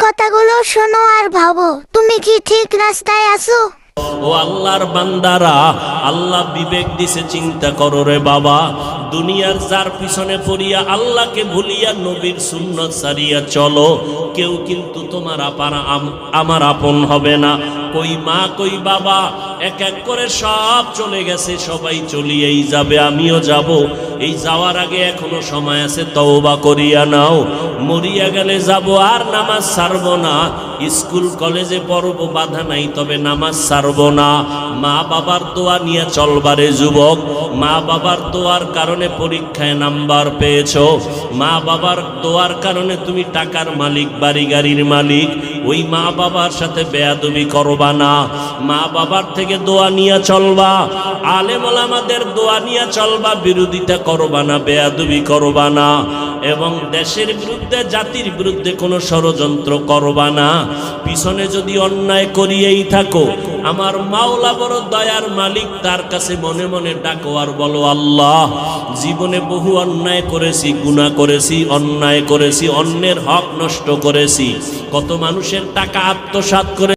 কথাগুলো শোনো আর ভাবো, তুমি কি ঠিক রাস্তায় আছো? ও আল্লাহর বান্দারা, আল্লাহ বিবেক দিছে, চিন্তা করো রে বাবা। দুনিয়ার যার পিছনে পড়িয়া আল্লাহকে ভুলিয়া নবীর সুন্নত সারিয়া চলো, কেউ কিন্তু তোমার আমার আপন হবে না। কই মা কই বাবা এক এক করে সব চলে গেছে, সবাই চলিয়েই যাবে, আমিও যাব। এই যাওয়ার আগে এখনো সময় আছে, তওবা করিয়া নাও। মরিয়া গেলে যাব আর নামাজ ছাড়ব না। স্কুল কলেজে পড়ব, বাধা নাই, তবে নামাজ ছাড়ব না। মা বাবার দোয়া নিয়ে চলবারে যুবক। মা বাবার দোয়ার কারণে পরীক্ষায় নাম্বার পেয়েছো, মা বাবার দোয়ার কারণে তুমি টাকার মালিক, বাড়ি গাড়ির মালিক। ওই মা বাবার সাথে বেয়াদবি করবা না। মা বাবার থেকে দোয়া নিয়ে চলবা, আলেম ওলামাদের দোয়া নিয়ে চলবা, বিরোধিতা করবা না, বেয়াদবি করবা না। এবং দেশের বিরুদ্ধে, জাতির বিরুদ্ধে কোনো ষড়যন্ত্র করবা না। পিছনে যদি অন্যায় করিয়েই থাকো, আমার মাওলা বড় দয়ার মালিক, তার কাছে মনে মনে ডাকো আর বলো, আল্লাহ জীবনে বহু অন্যায় করেছি, গুনাহ করেছি, অন্যায় করেছি, অন্যের হক নষ্ট করেছি, কত মানুষের টাকা আত্মসাৎ করে